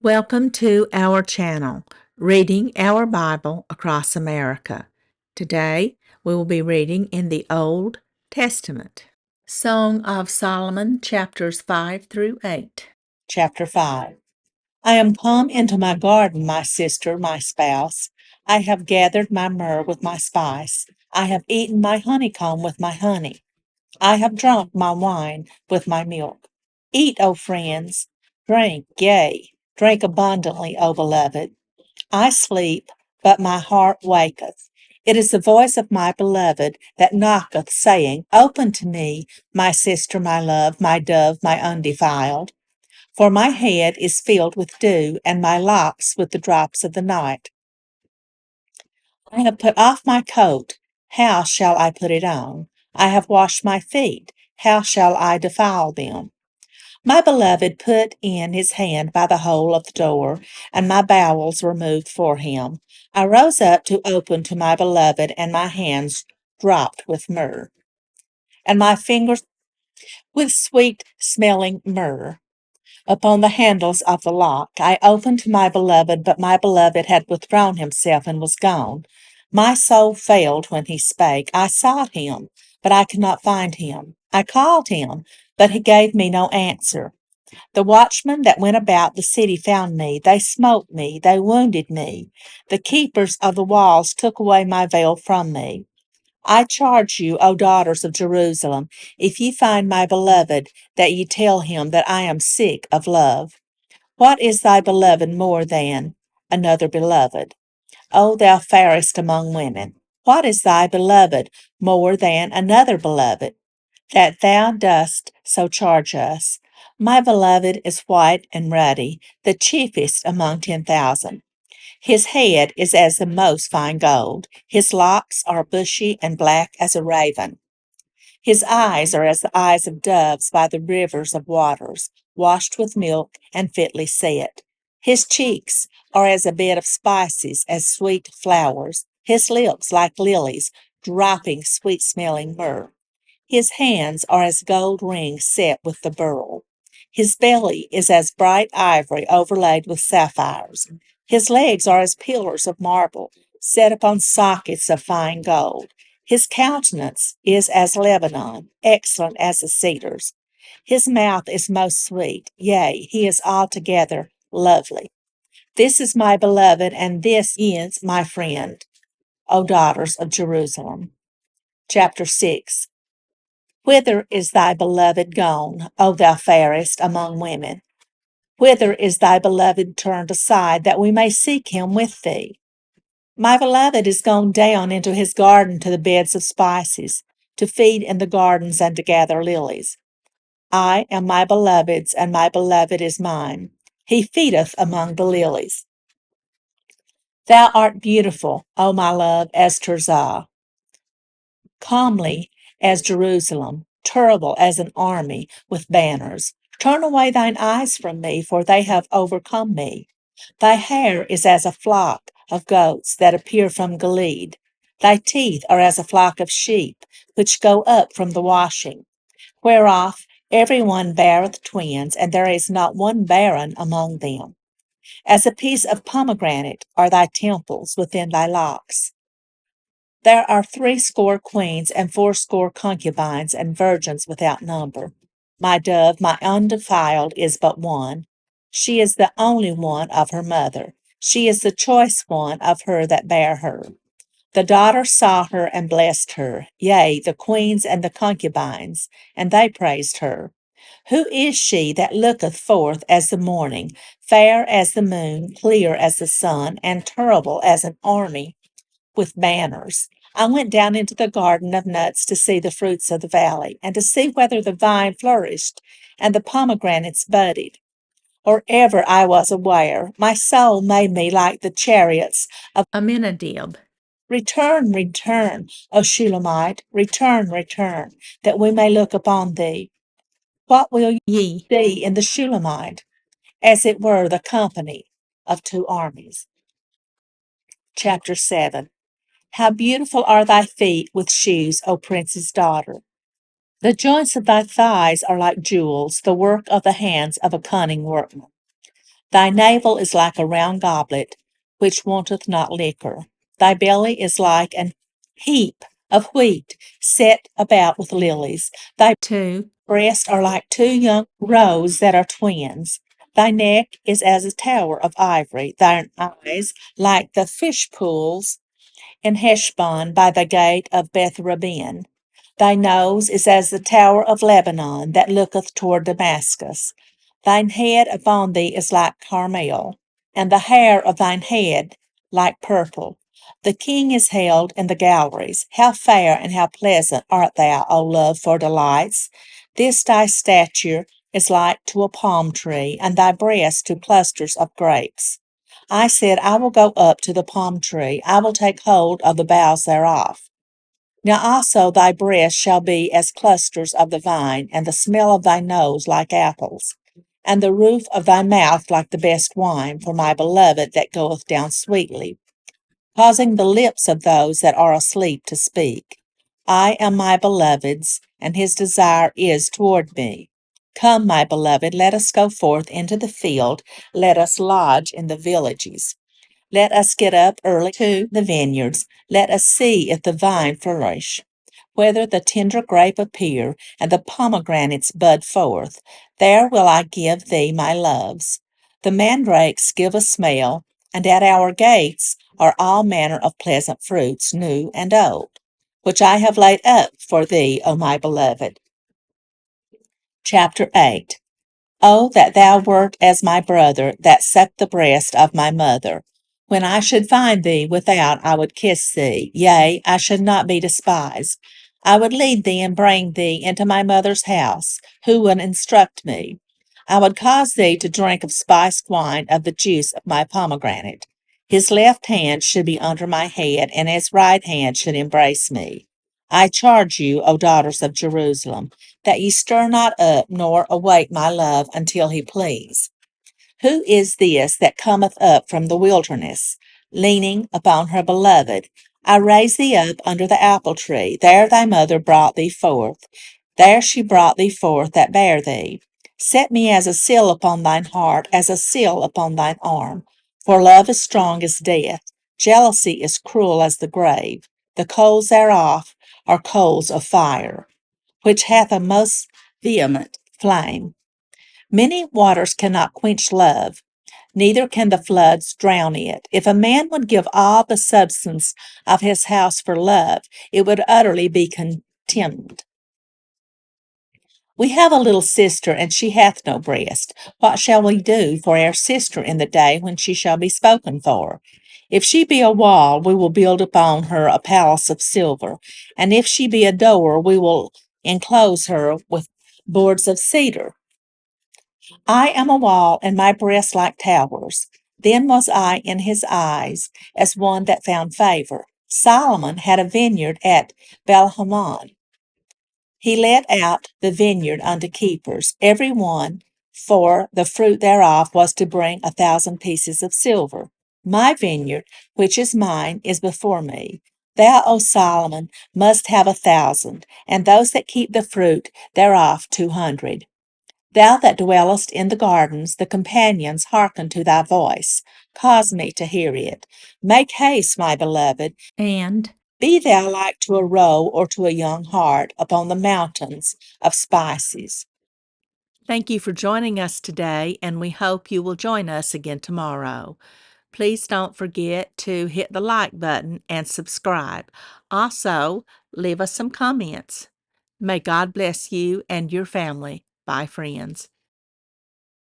Welcome to our channel, Reading Our Bible Across America. Today, we will be reading in the Old Testament. Song of Solomon, chapters 5 through 8. Chapter 5. I am come into my garden, my sister, my spouse. I have gathered my myrrh with my spice. I have eaten my honeycomb with my honey. I have drunk my wine with my milk. Eat, O friends, drink, yea, drink abundantly, O beloved. I sleep, but my heart waketh. It is the voice of my beloved that knocketh, saying, Open to me, my sister, my love, my dove, my undefiled. For my head is filled with dew, and my locks with the drops of the night. I have put off my coat, how shall I put it on? I have washed my feet, how shall I defile them? My beloved put in his hand by the hole of the door, and my bowels were moved for him. I rose up to open to my beloved, and my hands dropped with myrrh, and my fingers with sweet smelling myrrh. Upon the handles of the lock I opened to my beloved, but my beloved had withdrawn himself and was gone. My soul failed when he spake. I sought him, but I could not find him. I called him, but he gave me no answer. The watchmen that went about the city found me. They smote me. They wounded me. The keepers of the walls took away my veil from me. I charge you, O daughters of Jerusalem, if ye find my beloved, that ye tell him that I am sick of love. What is thy beloved more than another beloved? O thou fairest among women, what is thy beloved more than another beloved, that thou dost so charge us? My beloved is white and ruddy, the chiefest among 10,000. His head is as the most fine gold. His locks are bushy and black as a raven. His eyes are as the eyes of doves by the rivers of waters, washed with milk and fitly set. His cheeks are as a bed of spices, as sweet flowers. His lips like lilies, dropping sweet-smelling myrrh. His hands are as gold rings set with the beryl. His belly is as bright ivory overlaid with sapphires. His legs are as pillars of marble, set upon sockets of fine gold. His countenance is as Lebanon, excellent as the cedars. His mouth is most sweet, yea, he is altogether lovely. This is my beloved, and this is my friend, O daughters of Jerusalem. Chapter 6. Whither is thy beloved gone, O thou fairest among women? Whither is thy beloved turned aside, that we may seek him with thee? My beloved is gone down into his garden to the beds of spices, to feed in the gardens and to gather lilies. I am my beloved's, and my beloved is mine. He feedeth among the lilies. Thou art beautiful, O my love, as Tirzah, comely as Jerusalem, terrible as an army with banners. Turn away thine eyes from me, for they have overcome me. Thy hair is as a flock of goats that appear from Gilead. Thy teeth are as a flock of sheep, which go up from the washing, whereof every one beareth twins, and there is not one barren among them. As a piece of pomegranate are thy temples within thy locks. There are 60 queens and 80 concubines and virgins without number. My dove, my undefiled, is but one. She is the only one of her mother. She is the choice one of her that bare her. The daughters saw her and blessed her, yea, the queens and the concubines, and they praised her. Who is she that looketh forth as the morning, fair as the moon, clear as the sun, and terrible as an army with banners? I went down into the garden of nuts to see the fruits of the valley, and to see whether the vine flourished and the pomegranates budded. Or ever I was aware, my soul made me like the chariots of Aminadab. Return, return, O Shulamite, return, return, that we may look upon thee. What will ye see in the Shulamite? As it were the company of two armies. Chapter 7. How beautiful are thy feet with shoes, O prince's daughter! The joints of thy thighs are like jewels, the work of the hands of a cunning workman. Thy navel is like a round goblet, which wanteth not liquor. Thy belly is like an heap of wheat set about with lilies. Thy 2. breasts are like two young roes that are twins. Thy neck is as a tower of ivory, thine eyes like the fish pools in Heshbon by the gate of Beth-rabbin. Thy nose is as the tower of Lebanon that looketh toward Damascus. Thine head upon thee is like Carmel, and the hair of thine head like purple. The king is held in the galleries. How fair and how pleasant art thou, O love, for delights! This thy stature is like to a palm tree, and thy breast to clusters of grapes. I said, I will go up to the palm tree, I will take hold of the boughs thereof. Now also thy breast shall be as clusters of the vine, and the smell of thy nose like apples, and the roof of thy mouth like the best wine for my beloved that goeth down sweetly, causing the lips of those that are asleep to speak. I am my beloved's, and his desire is toward me. Come, my beloved, let us go forth into the field, let us lodge in the villages. Let us get up early to the vineyards. Let us see if the vine flourish, whether the tender grape appear, and the pomegranates bud forth. There will I give thee my loves. The mandrakes give a smell, and at our gates are all manner of pleasant fruits, new and old, which I have laid up for thee, O my beloved. Chapter 8. Oh, that thou wert as my brother, that sucked the breast of my mother. When I should find thee without, I would kiss thee. Yea, I should not be despised. I would lead thee and bring thee into my mother's house, who would instruct me. I would cause thee to drink of spiced wine of the juice of my pomegranate. His left hand should be under my head, and his right hand should embrace me. I charge you, O daughters of Jerusalem, that ye stir not up, nor await my love until he please. Who is this that cometh up from the wilderness, leaning upon her beloved? I raised thee up under the apple tree. There thy mother brought thee forth. There she brought thee forth that bare thee. Set me as a seal upon thine heart, as a seal upon thine arm. For love is strong as death. Jealousy is cruel as the grave. The coals thereof are coals of fire, which hath a most vehement flame. Many waters cannot quench love, neither can the floods drown it. If a man would give all the substance of his house for love, it would utterly be contemned. We have a little sister, and she hath no breast. What shall we do for our sister in the day when she shall be spoken for? If she be a wall, we will build upon her a palace of silver, and if she be a door, we will enclose her with boards of cedar. I am a wall, and my breasts like towers. Then was I in his eyes as one that found favor. Solomon had a vineyard at Belhamon. He let out the vineyard unto keepers, every one for the fruit thereof was to bring 1,000 pieces of silver. My vineyard, which is mine, is before me. Thou, O Solomon, must have 1,000, and those that keep the fruit thereof 200. Thou that dwellest in the gardens, the companions hearken to thy voice. Cause me to hear it. Make haste, my beloved. And Be thou like to a roe or to a young hart upon the mountains of spices. thank you for joining us today, and we hope you will join us again tomorrow. Please don't forget to hit the like button and subscribe. Also, leave us some comments. May God bless you and your family. Bye, friends.